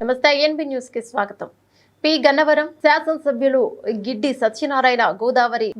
నమస్తే INB news కి స్వాగతం. పి గన్నవరం శాసనసభ్యులు గిడ్డి సత్యనారాయణ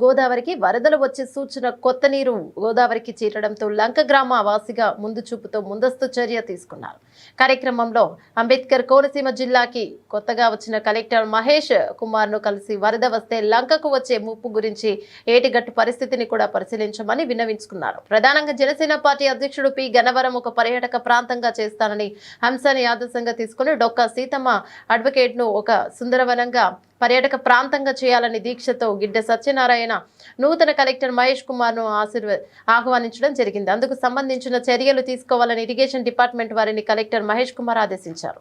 గోదావరికి వరదలు వచ్చే సూచన కొత్త నీరు గోదావరికి చేరడంతో లంక గ్రామ వాసిగా ముందు చూపుతో ముందస్తు చర్య తీసుకున్నారు. కార్యక్రమంలో అంబేద్కర్ కోనసీమ జిల్లాకి కొత్తగా వచ్చిన కలెక్టర్ మహేష్ కుమార్ ను కలిసి వరద వస్తే లంకకు వచ్చే ముప్పు గురించి ఏటిగట్టు పరిస్థితిని కూడా పరిశీలించమని విన్నవించుకున్నారు. ప్రధానంగా జనసేన పార్టీ అధ్యక్షుడు పి గన్నవరం ఒక పర్యాటక ప్రాంతంగా చేస్తానని అంశాన్ని ఆదర్శంగా తీసుకుని డొక్కా సీతమ్మ అడ్వకేట్ ను ఒక సుందరవనంగా పర్యాటక ప్రాంతంగా చేయాలని దీక్షతో గిడ్డ సత్యనారాయణ నూతన కలెక్టర్ మహేష్ కుమార్ ను ఆహ్వానించడం జరిగింది. అందుకు సంబంధించిన చర్యలు తీసుకోవాలని ఇరిగేషన్ డిపార్ట్మెంట్ వారిని కలెక్టర్ మహేష్ కుమార్ ఆదేశించారు.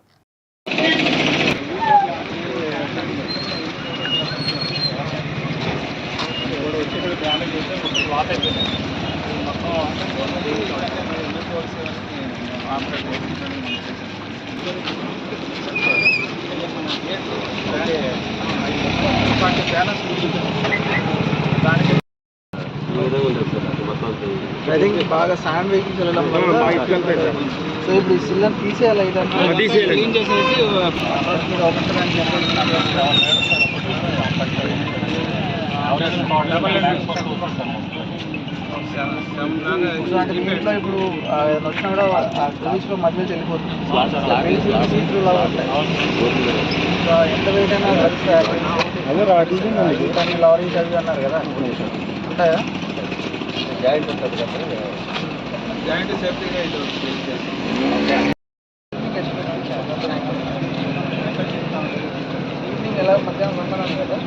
ఐ థింక్ బాగా శాండ్ వెహికల్స్ వెళ్ళడం వల్ల సో ఇప్పుడు ఈ సిల్లని తీసేయాలి క్లీన్ చేసేసి దీంట్లో ఇప్పుడు వచ్చినా కూడా పోలీసులో మధ్యలో వెళ్ళిపోతుంది. ఎంత వెయిట్ అయినా కలుస్తాయి లారీ చదివి అన్నారు కదా, ఉంటాయా? జాయింట్ ఉంటుంది కదా, జాయింట్ సేఫ్టీగా ఈవినింగ్ ఎలా మధ్యాహ్నం రమ్మన్నాను కదా.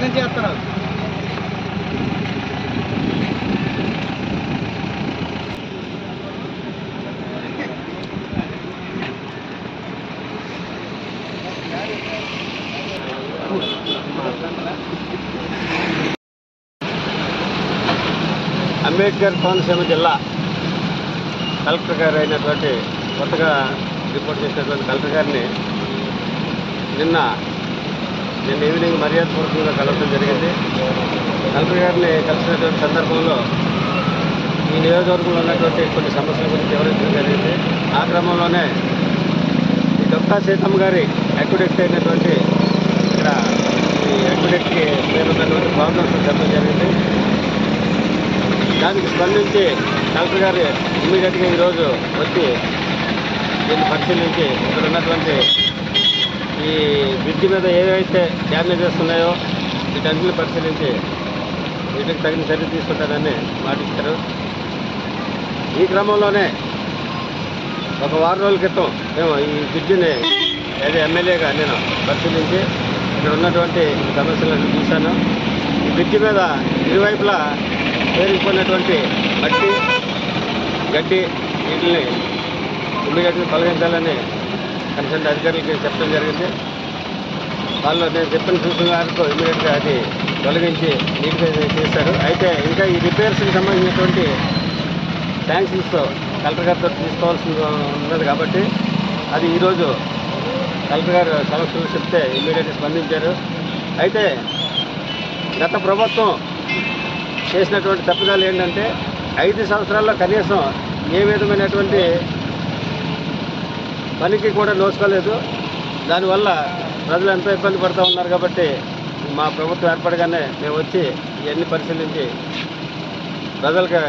నుంచి చేస్తున్నారు. అంబేద్కర్ కోనసీమ జిల్లా కలెక్టర్ గారు అయినటువంటి కొత్తగా రిపోర్ట్ చేసినటువంటి కలెక్టర్ గారిని నిన్న ఈవినింగ్ మర్యాదపూర్వకంగా కలవడం జరిగింది. కలెక్టర్ గారిని కలిసినటువంటి సందర్భంలో ఈ నియోజకవర్గంలో ఉన్నటువంటి కొన్ని సమస్యల గురించి వివరించడం జరిగింది. ఆ క్రమంలోనే ఈ డొక్కా సీతమ్మ గారి అక్విడెక్ట్ అయినటువంటి ఇక్కడ ఈ అక్విడెక్ట్కి పేరున్నటువంటి ప్రాబ్లమ్స్ చెప్పడం జరిగింది. దానికి స్పందించి కలెక్టర్ గారు ఇమ్మీడియట్గా ఈరోజు వచ్చి దీన్ని పరిశీలించి ఇక్కడ ఉన్నటువంటి ఈ బ్రిడ్జి మీద ఏవైతే డ్యామేజెస్ ఉన్నాయో వీటన్నిటిని పరిశీలించి వీటికి తగిన చర్య తీసుకుంటారని మాటిచ్చారు. ఈ క్రమంలోనే ఒక వారం రోజుల క్రితం మేము ఈ బ్రిడ్జిని ఎమ్మెల్యేగా నేను పరిశీలించి ఇక్కడ ఉన్నటువంటి సమస్యలను చూశాను. ఈ బ్రిడ్జి మీద ఇరువైపులా పేరుకుపోయినటువంటి మట్టి గడ్డి వీటిని ఇమ్మీడియట్గా తొలగించాలని కన్సర్న్ అధికారులకి చెప్పడం జరిగింది. వాళ్ళు నేను చెప్పిన సూచన మేరకు ఇమ్మీడియట్గా అది తొలగించి నీట్గా చేశారు. అయితే ఇంకా ఈ రిపేర్స్కి సంబంధించినటువంటి శాంక్షన్స్ కలెక్టర్ గారితో తీసుకోవాల్సి ఉన్నది కాబట్టి అది ఈరోజు కలెక్టర్ గారు సమస్యలు చెప్తే ఇమ్మీడియట్గా స్పందించారు. అయితే గత ప్రభుత్వం చేసినటువంటి తప్పిదాలు ఏంటంటే 5 సంవత్సరాల్లో కనీసం ఏ విధమైనటువంటి పనికి కూడా నోచుకోలేదు. దానివల్ల ప్రజలు ఎంతో ఇబ్బంది పడుతూ ఉన్నారు. కాబట్టి మా ప్రభుత్వం ఏర్పడగానే మేము వచ్చి ఇవన్నీ పరిశీలించి ప్రజలకు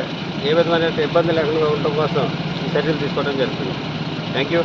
ఏ విధమైన ఇబ్బంది లేకుండా ఉండటం కోసం ఈ చర్యలు తీసుకోవడం జరుగుతుంది. Thank you.